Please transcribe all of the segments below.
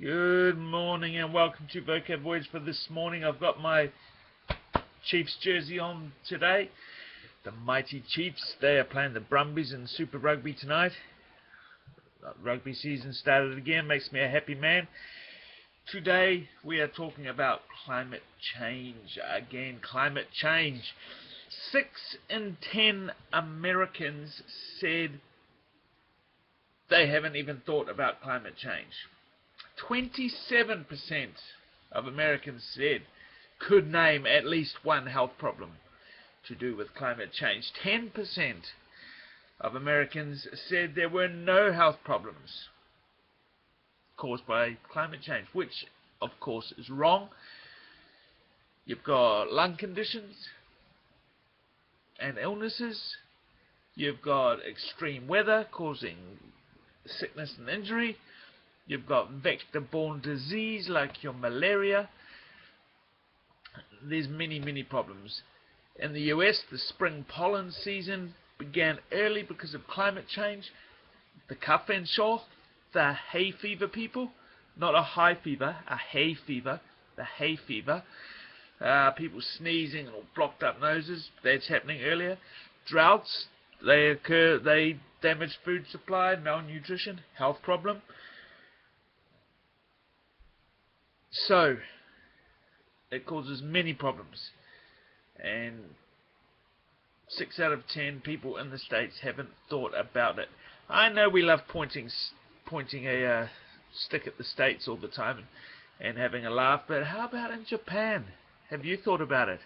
Good morning and welcome to Vocab Voyage for this morning. I've got my Chiefs jersey on today. The mighty Chiefs, they are playing the Brumbies in Super Rugby tonight. Rugby season started again, makes me a happy man. Today we are talking about climate change. Again, climate change. 6 in 10 Americans said they haven't even thought about climate change. 27% of Americans said could name at least one health problem to do with climate change. 10% of Americans said there were no health problems caused by climate change, which of course is wrong. You've got lung conditions and illnesses. You've got extreme weather causing sickness and injury. You've got vector-borne disease like your malaria. There's many problems. In the US, the spring pollen season began early because of climate change. The cuff and shaw, the hay fever people, not a high fever, a hay fever, the hay fever. People sneezing or blocked up noses, that's happening earlier. Droughts, they damage food supply, malnutrition, health problem. So, it causes many problems, and 6 out of 10 people in the States haven't thought about it. I know we love pointing a stick at the States all the time and having a laugh, but how about in Japan? Have you thought about it?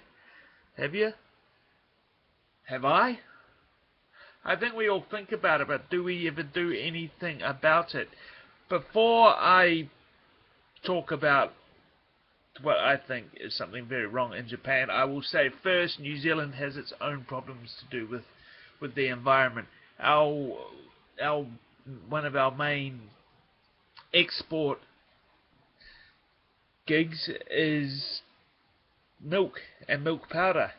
Have you? Have I? I think we all think about it, but do we ever do anything about it? Before I talk about what I think is something very wrong in Japan, I will say first, New Zealand has its own problems to do with the environment. One of our main export gigs is milk and milk powder.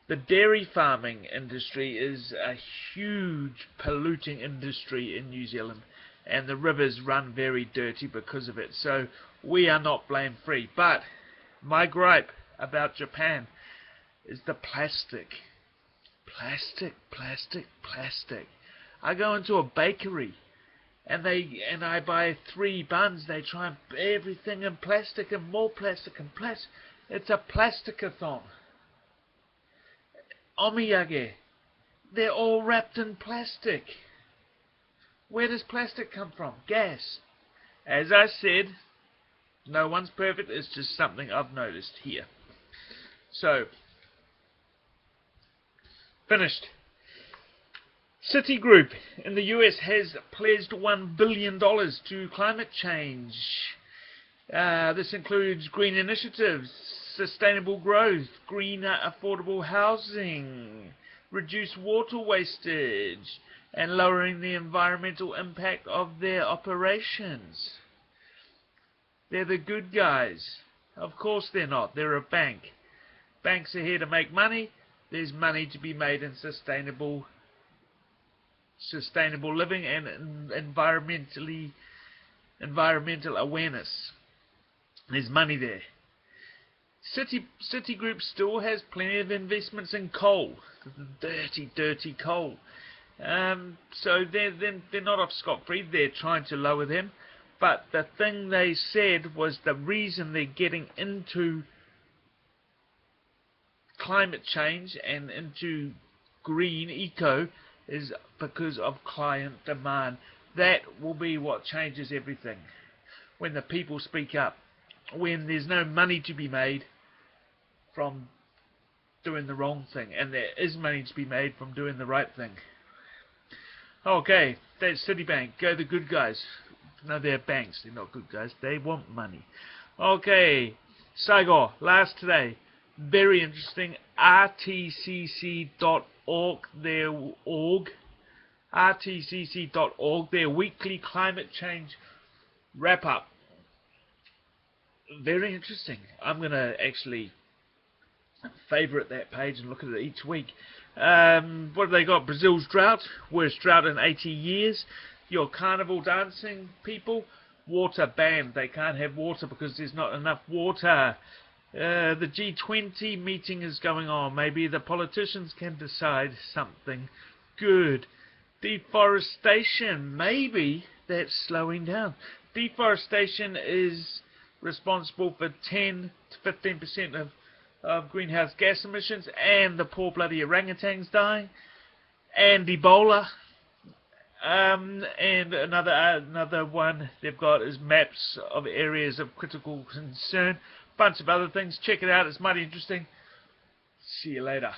The dairy farming industry is a huge polluting industry in New Zealand, and the rivers run very dirty because of it. So we are not blame free. But my gripe about Japan is the plastic. Plastic. I go into a bakery and I buy 3 buns. They try and put everything in plastic and more plastic and plastic. It's a plasticathon. Omiyage, they're all wrapped in plastic. Where does plastic come from? Gas. As I said, no one's perfect. It's just something I've noticed here. So, finished. Citi Group in the US has pledged $1 billion to climate change. This includes green initiatives, sustainable growth, greener affordable housing, reduced water wastage, and lowering the environmental impact of their operations. They're the good guys. Of course they're not. They're a bank. Banks are here to make money. There's money to be made in sustainable living and environmental awareness. There's money there. Citigroup still has plenty of investments in coal. Dirty coal. So they're not off scot-free. They're trying to lower them. But the thing they said was the reason they're getting into climate change and into green eco is because of client demand. That will be what changes everything. When the people speak up. When there's no money to be made from doing the wrong thing. And there is money to be made from doing the right thing. Okay, that's Citibank. Go the good guys. No, they're banks. They're not good guys. They want money. Okay, Saigo, last today. Very interesting. rtcc.org. rtcc.org. Their weekly climate change wrap-up. Very interesting. I'm going to actually favorite that page and look at it each week. What have they got? Brazil's drought, worst drought in 80 years. Your carnival dancing people, water banned. They can't have water because there's not enough water. The G20 meeting is going on. Maybe the politicians can decide something good. Deforestation, maybe that's slowing down. Deforestation is responsible for 10 to 15% of greenhouse gas emissions, and the poor bloody orangutans dying, and Ebola. And another one they've got is maps of areas of critical concern. Bunch of other things. Check it out. It's mighty interesting. See you later.